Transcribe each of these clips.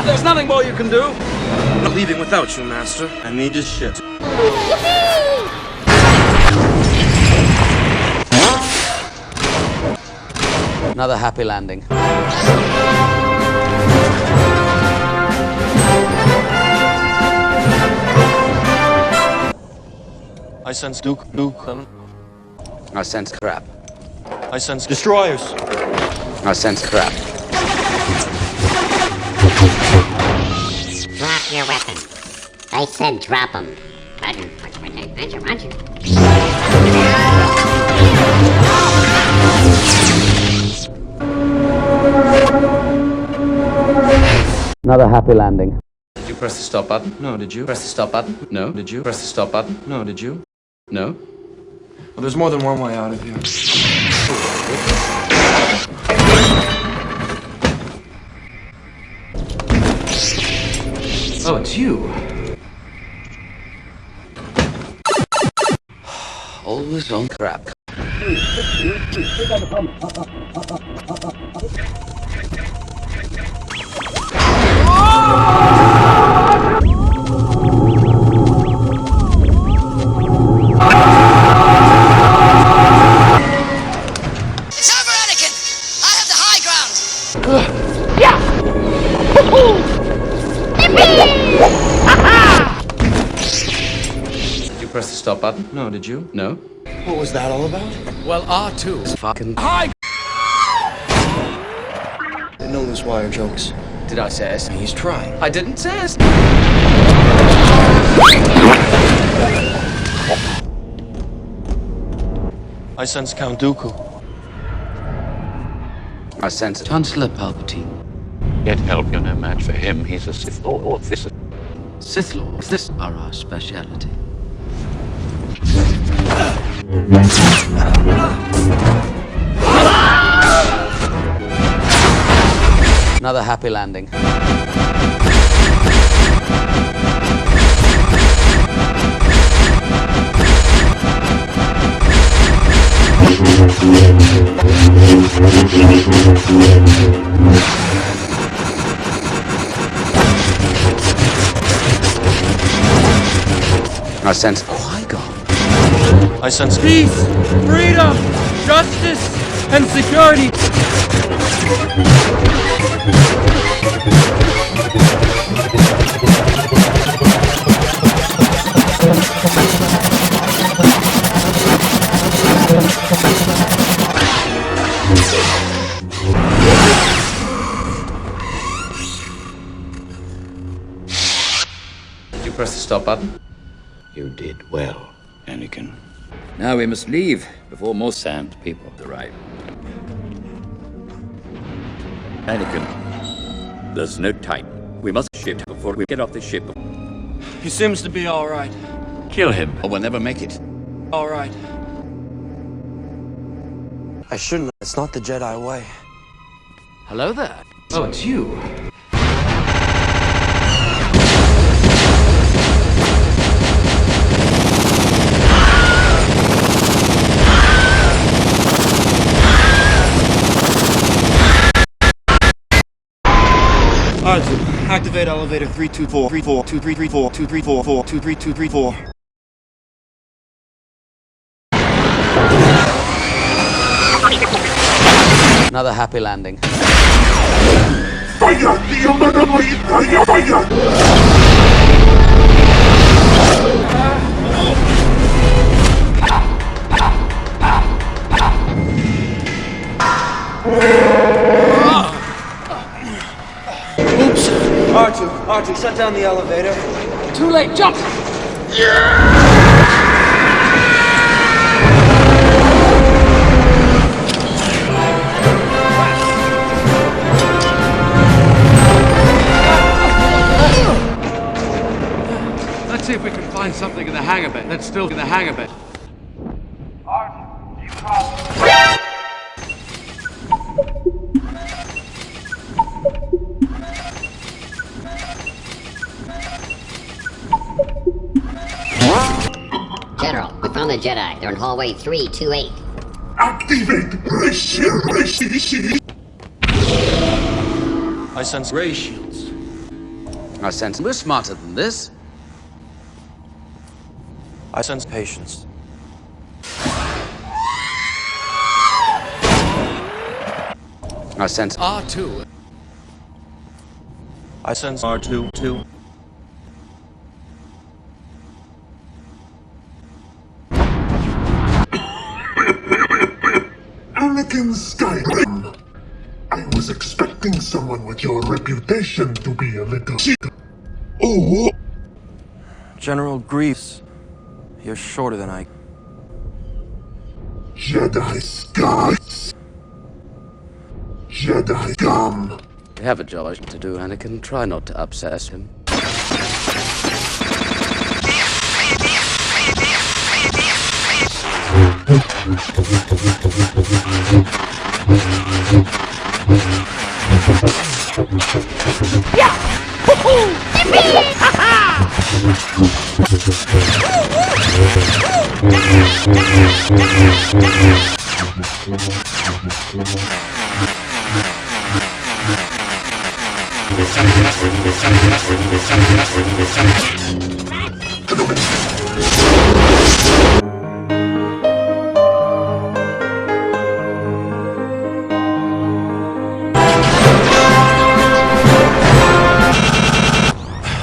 There's nothing more you can do. I'm not leaving without you, Master. I need your ship. Another happy landing. I sense Duke. I sense crap. I sense destroyers. I sense crap. Drop your weapon. I said drop them. Roger. Another happy landing. Did you press the stop button? No, did you? Press the stop button? No, did you? Press the stop button? No, did you? No? Well, there's more than one way out of here. Oh, it's you. Always on crap. Did you press the stop button? No, did you? No? What was that all about? Well, R2 is Fucking high. No loose wire jokes. Did I say it? He's trying. I didn't say it. I sense Count Dooku. I sense Chancellor Palpatine. Get help, you're no match for him. He's a Sith Lord. This is... Sith Lords, this are our speciality. Another happy landing. I sense Qui-Gon. I sense Peace, freedom, justice, and security. Did you press the stop button? You did well, Anakin. Now we must leave before more sand people arrive. Anakin, there's no time. We must shift before we get off the ship. He seems to be all right. Kill him, or we'll never make it. All right. I shouldn't. It's not the Jedi way. Hello there. Oh, it's you. R2, activate elevator 324 34 2334 2344 23234. Another happy landing. R2, shut down the elevator. Too late, jump! Let's see if we can find something in the hangar bay that's still in the hangar bay. General, we found the Jedi. They're in hallway 328. Activate I sense ray shields. I sense we're smarter than this. I sense patience. I sense R2. I sense R2 too. Anakin Skywalker. I was expecting someone with your reputation to be a little shit. Oh! General Grievous, you're shorter than I... Jedi skies. Jedi gum. We have a job to do, Anakin. Try not to upset him.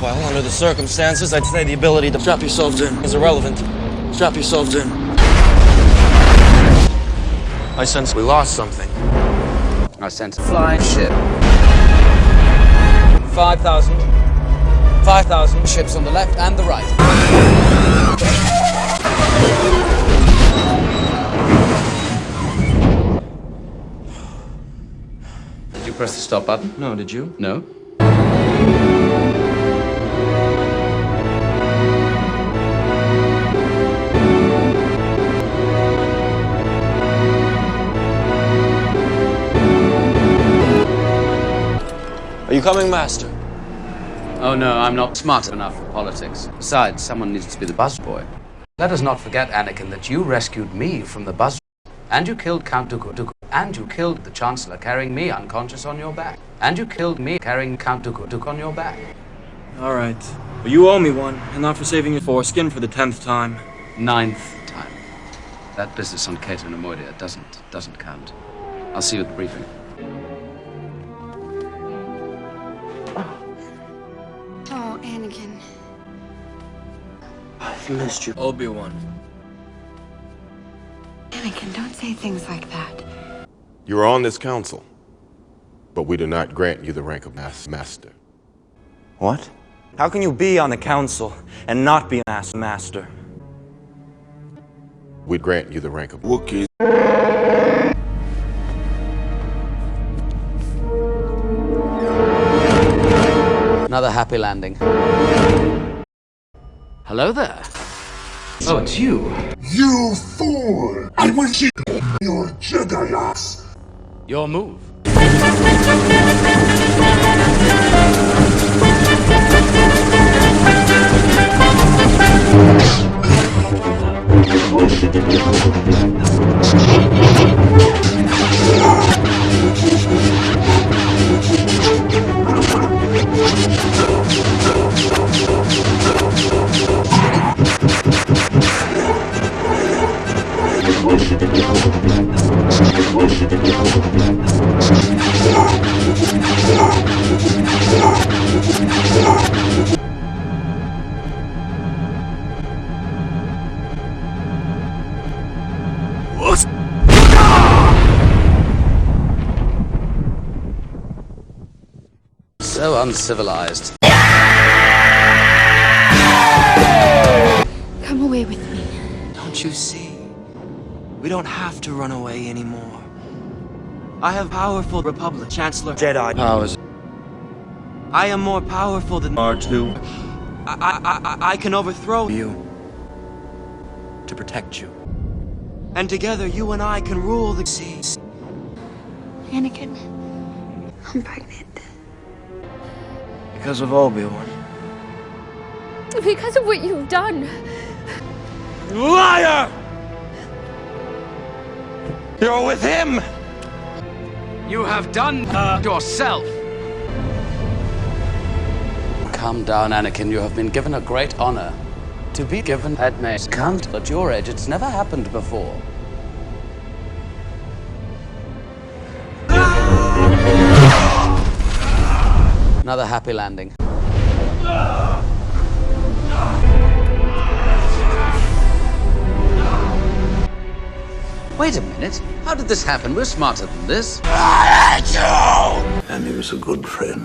Well, under the circumstances, I'd say the ability to strap yourselves in is irrelevant. Strap yourselves in. I sense we lost something. I sense a flying ship. 5,000. 5,000. Ships on the left and the right. Did you press the stop button? No, did you? No? Are you coming, Master? Oh no, I'm not smart enough for politics. Besides, someone needs to be the busboy. Let us not forget, Anakin, that you rescued me from the bus, and you killed Count Dooku, and you killed the Chancellor carrying me unconscious on your back, and you killed me carrying Count Dooku on your back. All right. Well, you owe me one, and not for saving your foreskin for the 10th time. 9th time. That business on Cato Nemoidia doesn't count. I'll see you at the briefing. Oh, Anakin. I've missed you. Obi-Wan. Anakin, don't say things like that. You are on this council, but we do not grant you the rank of master. What? How can you be on the council and not be a master? We grant you the rank of Wookiee. Another happy landing. Hello there. Oh, it's you. You fool! I will shoot your Jedi ass. Your move. So uncivilized. Come away with me. Don't you see? We don't have to run away anymore. I have powerful Republic Chancellor Jedi powers. I am more powerful than R2. I can overthrow you to protect you. And together you and I can rule the seas. Anakin, I'm pregnant. Because of Obi-Wan. Because of what you've done. Liar! You're with him! You have done yourself. Calm down, Anakin. You have been given a great honor. To be given Padme's count at your age, it's never happened before. Another happy landing. Wait a minute. How did this happen? We're smarter than this. And he was a good friend.